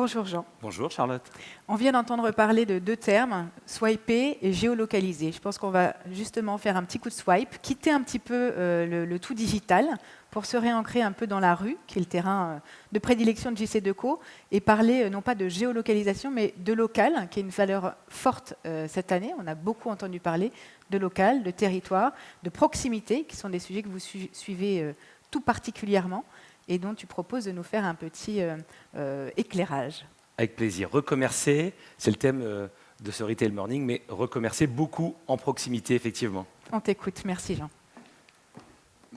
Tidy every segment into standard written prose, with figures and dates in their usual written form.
Bonjour Jean. Bonjour Charlotte. On vient d'entendre parler de deux termes, swiper et géolocaliser. Je pense qu'on va justement faire un petit coup de swipe, quitter un petit peu le tout digital pour se réancrer un peu dans la rue, qui est le terrain de prédilection de JC Decaux, et parler non pas de géolocalisation, mais de local, qui est une valeur forte cette année. On a beaucoup entendu parler de local, de territoire, de proximité, qui sont des sujets que vous suivez tout particulièrement, et dont tu proposes de nous faire un petit éclairage. Avec plaisir. Recommercer, c'est le thème de ce Retail Morning, mais recommercer beaucoup en proximité, effectivement. On t'écoute. Merci Jean.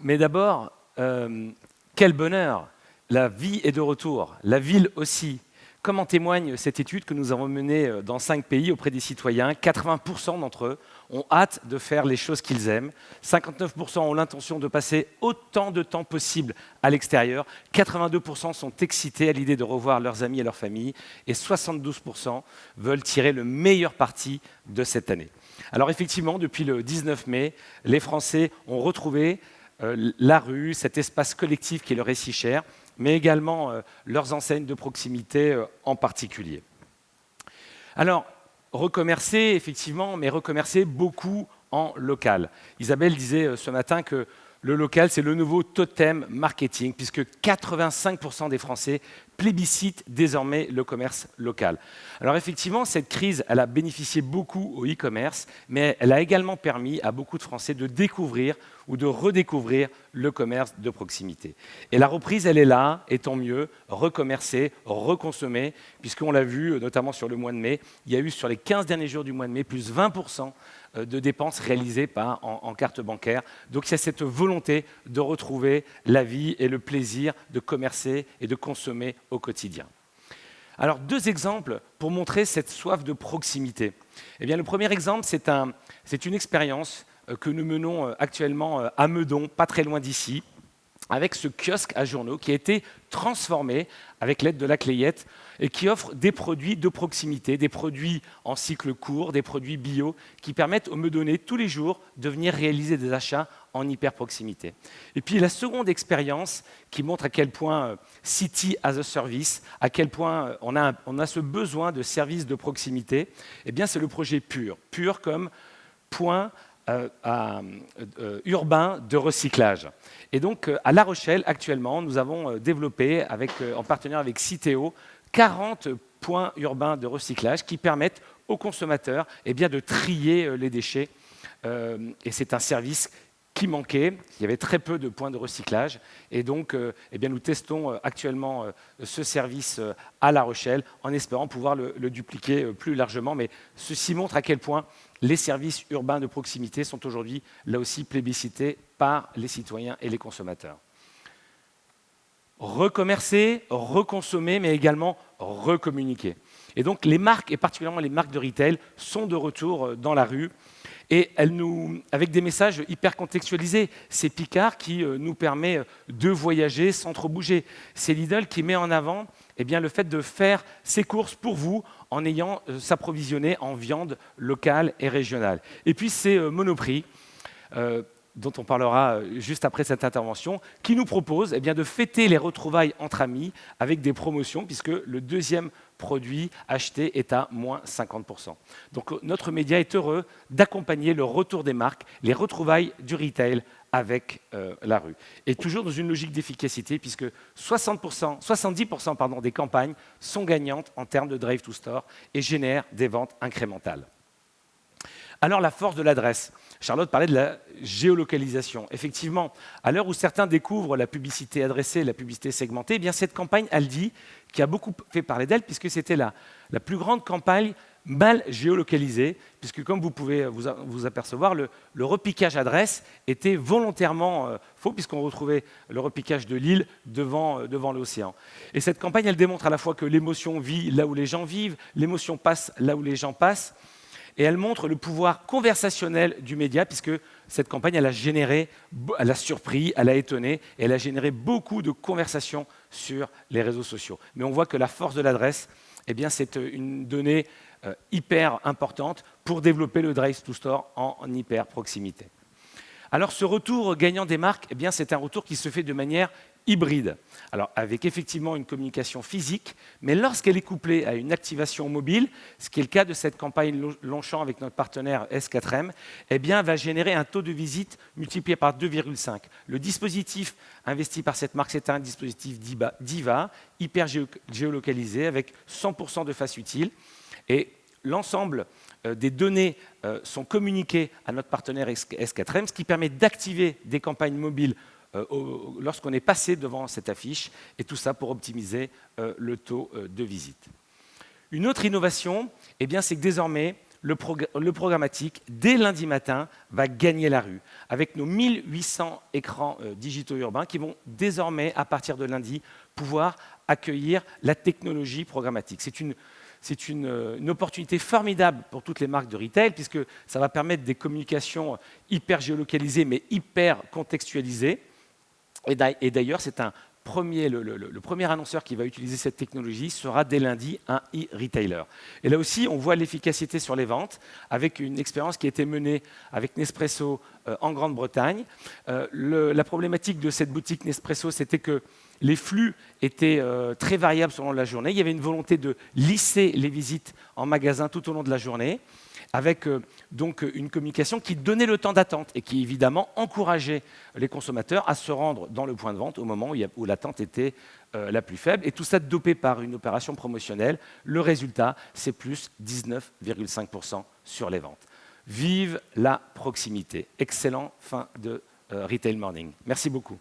Mais d'abord, quel bonheur! La vie est de retour, la ville aussi. Comme en témoigne cette étude que nous avons menée dans 5 pays auprès des citoyens, 80% d'entre eux ont hâte de faire les choses qu'ils aiment, 59% ont l'intention de passer autant de temps possible à l'extérieur, 82% sont excités à l'idée de revoir leurs amis et leur famille, et 72% veulent tirer le meilleur parti de cette année. Alors effectivement, depuis le 19 mai, les Français ont retrouvé la rue, cet espace collectif qui leur est si cher, mais également leurs enseignes de proximité en particulier. Alors, recommercer, effectivement, mais recommercer beaucoup en local. Isabelle disait ce matin que le local, c'est le nouveau totem marketing, puisque 85% des Français plébiscitent désormais le commerce local. Alors effectivement, cette crise, elle a bénéficié beaucoup au e-commerce, mais elle a également permis à beaucoup de Français de découvrir ou de redécouvrir le commerce de proximité. Et la reprise, elle est là, et tant mieux, recommercer, reconsommer, puisqu'on l'a vu notamment sur le mois de mai, il y a eu sur les 15 derniers jours du mois de mai plus 20% de dépenses réalisées en carte bancaire. Donc il y a cette volonté de retrouver la vie et le plaisir de commercer et de consommer au quotidien. Alors 2 exemples pour montrer cette soif de proximité. Eh bien, le premier exemple, c'est une expérience que nous menons actuellement à Meudon, pas très loin d'ici, avec ce kiosque à journaux qui a été transformé avec l'aide de la Clayette et qui offre des produits de proximité, des produits en cycle court, des produits bio qui permettent aux Meudonnais tous les jours de venir réaliser des achats en hyper proximité. Et puis la seconde expérience qui montre à quel point City as a Service, à quel point on a ce besoin de services de proximité, eh bien c'est le projet PUR. PUR comme point urbain de recyclage. Et donc, à La Rochelle, actuellement, nous avons développé, en partenariat avec Citeo, 40 points urbains de recyclage qui permettent aux consommateurs de trier les déchets. Et c'est un service qui manquait. Il y avait très peu de points de recyclage. Et donc, nous testons actuellement ce service à La Rochelle en espérant pouvoir le dupliquer plus largement. Mais ceci montre à quel point les services urbains de proximité sont aujourd'hui, là aussi, plébiscités par les citoyens et les consommateurs. Recommercer, reconsommer, mais également recommuniquer. Et donc, les marques, et particulièrement les marques de retail, sont de retour dans la rue. Et avec des messages hyper contextualisés. C'est Picard qui nous permet de voyager sans trop bouger. C'est Lidl qui met en avant le fait de faire ses courses pour vous en ayant s'approvisionner en viande locale et régionale. Et puis c'est Monoprix, dont on parlera juste après cette intervention, qui nous propose de fêter les retrouvailles entre amis avec des promotions, puisque le deuxième produit acheté est à moins 50%. Donc notre média est heureux d'accompagner le retour des marques, les retrouvailles du retail avec la rue. Et toujours dans une logique d'efficacité, puisque 70% des campagnes sont gagnantes en termes de drive to store et génèrent des ventes incrémentales. Alors la force de l'adresse. Charlotte parlait de la géolocalisation. Effectivement, à l'heure où certains découvrent la publicité adressée, la publicité segmentée, cette campagne Aldi, qui a beaucoup fait parler d'elle, puisque c'était la plus grande campagne mal géolocalisée, puisque comme vous pouvez vous apercevoir, le repiquage adresse était volontairement faux, puisqu'on retrouvait le repiquage de Lille devant l'océan. Et cette campagne, elle démontre à la fois que l'émotion vit là où les gens vivent, l'émotion passe là où les gens passent, et elle montre le pouvoir conversationnel du média, puisque cette campagne, elle a surpris, elle a étonné, et elle a généré beaucoup de conversations sur les réseaux sociaux. Mais on voit que la force de l'adresse, c'est une donnée hyper importante pour développer le drive to store en hyper proximité. Alors ce retour gagnant des marques, c'est un retour qui se fait de manière hybride. Alors, avec effectivement une communication physique, mais lorsqu'elle est couplée à une activation mobile, ce qui est le cas de cette campagne Longchamp avec notre partenaire S4M, eh bien, va générer un taux de visite multiplié par 2,5. Le dispositif investi par cette marque, c'est un dispositif Diva, hyper géolocalisé, avec 100% de face utile. Et l'ensemble des données sont communiquées à notre partenaire S4M, ce qui permet d'activer des campagnes mobiles lorsqu'on est passé devant cette affiche, et tout ça pour optimiser le taux de visite. Une autre innovation, eh bien, c'est que désormais, le programmatique, dès lundi matin, va gagner la rue, avec nos 1800 écrans digitaux urbains qui vont désormais, à partir de lundi, pouvoir accueillir la technologie programmatique. C'est une opportunité formidable pour toutes les marques de retail, puisque ça va permettre des communications hyper géolocalisées, mais hyper contextualisées. Et d'ailleurs, c'est le premier annonceur qui va utiliser cette technologie sera dès lundi un e-retailer. Et là aussi, on voit l'efficacité sur les ventes avec une expérience qui a été menée avec Nespresso en Grande-Bretagne. La problématique de cette boutique Nespresso, c'était que les flux étaient très variables selon la journée. Il y avait une volonté de lisser les visites en magasin tout au long de la journée, avec donc une communication qui donnait le temps d'attente et qui évidemment encourageait les consommateurs à se rendre dans le point de vente au moment où l'attente était la plus faible. Et tout ça dopé par une opération promotionnelle. Le résultat, c'est plus 19,5% sur les ventes. Vive la proximité. Excellent fin de Retail Morning. Merci beaucoup.